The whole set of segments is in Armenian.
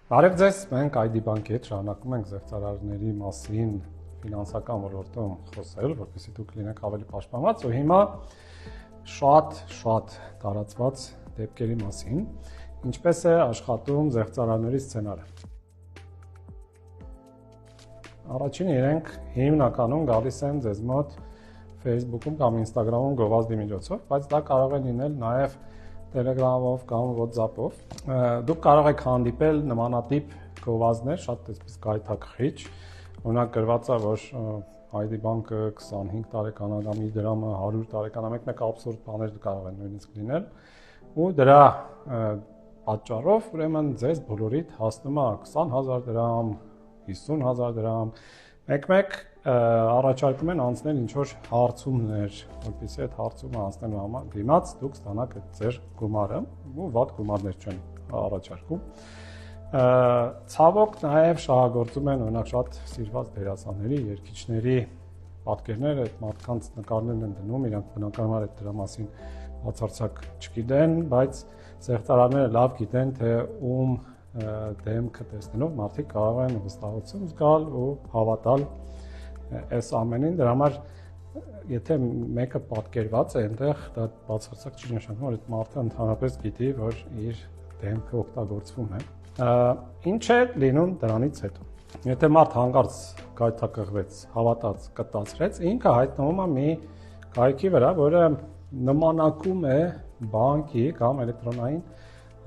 Բարև ձեզ, մենք ID Bank-ի հետ շարունակում ենք զեղծարարների մասին ֆինանսական ոլորտում խոսել, որպեսզի դուք լինեք ավելի պաշտպանված, ու հիմա շատ տարածված դեպքերի մասին, ինչպես է աշխատում զեղծարարների սցենարը։ Առաջինը իրենք հիմնականում գալիս են ձեզ մոտ Facebook-ում կամ Instagram-ում գովազդի միջոցով, բայց դա կարող է լինել նաև Telegram-ով կամ WhatsApp-ով։ Դուք կարող եք հանդիպել նմանատիպ գովազդներ, շատ այսպես գայթակղիչ, օրինակ գրված է, որ ID Bank-ը 25 տարեկան է, կամ իր դրամը 100 տարեկան է, մեկ абսուրդ բաներ կարող են նույնիսկ լինել, ու դրա պատճառով ուրեմն ձեզ բոլորիդ հասնում է 20,000 դրամ, 50,000 դրամ, մեկ առաջարկում են անցնել ինչ-որ հարցումներ, որպեսզի այդ հարցումը անցնելու համար դիմաց դուք ստանաք այդ ձեր գումարը, ու վատ գումարներ չեն առաջարկում։ Ցավոք նաև շահագործում են օրինակ շատ սիրված դերասանների, երգիչների պատկերները, այդ մարդկանց նկարներն են դնում, իրանք բնականաբար այդ դրա մասին բացարձակ չգիտեն, բայց զեղծարարները լավ գիտեն, թե ում դեմքը տեսնելով մարդիկ կարող են վստահություն զգալ ու հավատալ այս ամենին, դրա համար եթե մեկը պատկերված է այնտեղ, դա բացարձակ չի նշանակում, որ այդ մարդը ընդհանրապես գիտի, որ իր դեմքը օգտագործվում է։ Ինչ է լինում դրանից հետո։ Եթե մարդ հանկարծ գայթակղվեց, հավատաց, կտացրեց, ինքը հայտնվում է մի կայքի վրա, որը նմանակում է բանկի կամ էլեկտրոնային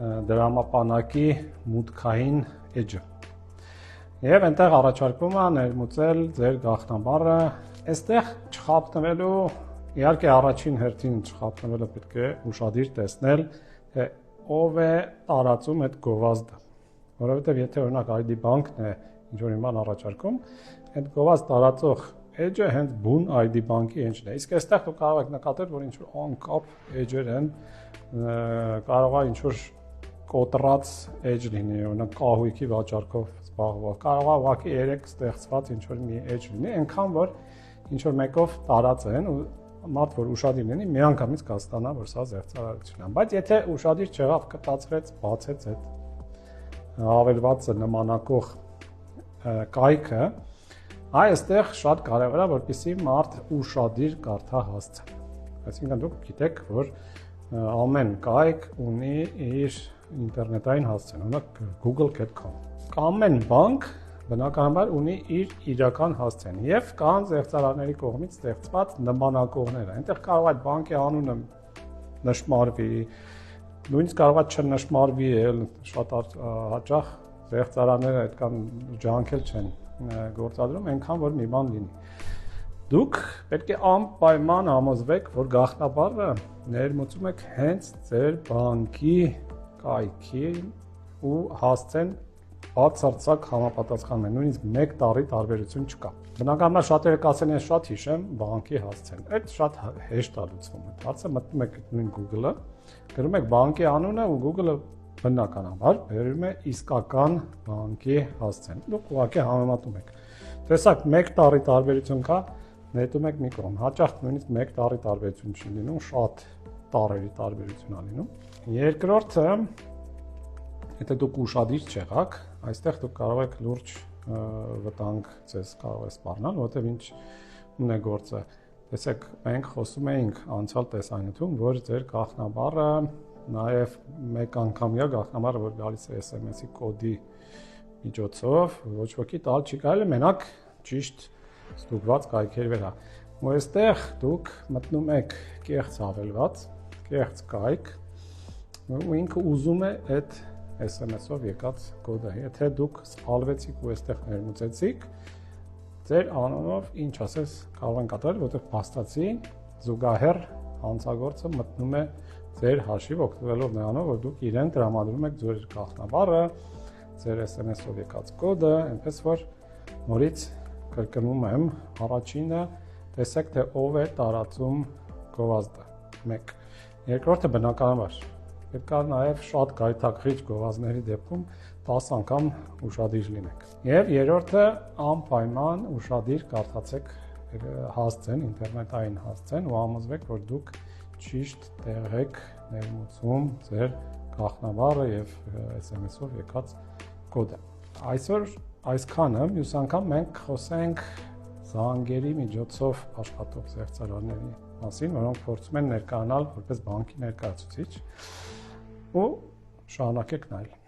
դրամապանակի մուտքային էջը։ Եվ այնտեղ առաջարկում է ներմուծել ձեր գաղտնաբառը, այստեղ չխաբնվելու, իհարկե առաջին հերթին չխաբնվելը պետք է ուշադիր տեսնել, թե ով է տարածում այդ գովազդը, որովհետև եթե օրինակ ID Bank-ն է ինչ-որ իման առաջարկում, այդ գովազդ տարածող էջը հենց բուն ID Bank-ի էջն է, իսկ այստեղ դուք կարող եք նկատել, որ ինչ-որ անկապ էջեր են, կարող է ինչ-որ կոտրած էջ լինի, օրինակ կահույքի վաճառքով զբաղվող, կարող է ուղղակի 3 ստեղծված ինչ-որ մի էջ լինի, այնքան որ ինչ-որ մեկով տարածեն ու մարդ որ ուշադիր լինի, միանգամից կստանա, որ սա զեղծարարություն է, բայց եթե ուշադիր չեղավ, կտացրեց, բացեց այդ հավելվածը նմանակող կայքը, այստեղ շատ կարևոր է, որպեսզի մարդ ուշադիր կարդա հասցեն։ Այսինքն դուք գիտեք, որ ամեն կայք ունի իր ինտերնետային հասցեն, օրինակ google.com։ Ամեն բանկ բնականաբար ունի իր իրական հասցեն եւ կան զեղծարարների կողմից ստեղծված նմանակողներ։ Այնտեղ կարող է այդ բանկի անունը նշմարվի, նույնիսկ կարող է չնշմարվի, շատ հաճախ զեղծարարները այդքան ջանքել չեն գործադրում, այնքան որ մի բան լինի։ Դուք պետք է անպայման համոզվեք, որ գաղտնաբառը ներմուծում եք հենց ձեր բանկի կայքին ու հասցեն բացարձակ համապատասխանում են, նույնիսկ 1 տարի տարբերություն չկա։ Բնականաբար շատերը կասեն, ես շատ հիշեմ բանկի հասցեն։ Այդ շատ հեշտ է լուծվում։ Հարցը մտնում եք նույն Google-ը, գրում եք բանկի անունը ու Google-ը բնականաբար բերում է իսկական բանկի հասցեն։ Դուք ուղղակի համեմատում եք։ Տեսակ 1 տարի տարբերություն կա, նետում եք մի կողմ։ Հաճախ նույնիսկ 1 տարի տարբերություն չի լինում, շատ տարերի տարբերություն է լինում։ Երկրորդը, եթե դուք ուշադիր չեղաք, այստեղ դուք կարող եք լուրջ վտանգ ձեզ կարող է սպառնալ, որովհետև ինչն է գործը։ Տեսեք, մենք խոսում էինք անցյալ տեսանյութում, որ ձեր գաղտնաբառը նաև մեկ անգամյա գաղտնաբառը, որ գալիս է SMS-ի կոդի միջոցով, ոչ ոքի տալ չի կարելի, մենակ ճիշտ ստուգված կայքերի վրա։ Ու այստեղ դուք մտնում եք կեղծ հավելված, կեղծ կայք, ու ինքը ուզում է այդ SMS-ով եկած կոդը։ Եթե դուք սխալվեցիք ու այստեղ ներմուծեցիք, ձեր անունով ինչ ասես կարող են կատարել, որտեղ փաստացի զուգահեռ հանցագործը մտնում է ձեր հաշիվ օգտվելով նրանով, որ դուք իրեն տրամադրում եք ձեր գաղտնաբառը, ձեր SMS-ով եկած կոդը, այնպես որ նորից կրկնում եմ, առաջինը տեսեք, թե ով է տարածում գովազդը։ 1. Երկրորդը բնականաբար պետք է նաև շատ գայթակղիչ գովազդների դեպքում 10 անգամ ուշադիր լինեք։ Եվ երրորդը անպայման ուշադիր կարդացեք հասցեն, ինտերնետային հասցեն ու համոզվեք, որ դուք ճիշտ տեղ եք ներմուծում ձեր գաղտնաբառը եւ SMS-ով եկած կոդը։ Այսօր այսքանը, մյուս անգամ մենք խոսենք զանգերի միջոցով աշխատող զեղծարարների մասին, որոնք փորձում են ներկայանալ որպես բանկի ներկայացուցիչ ու շարունակեք նայել։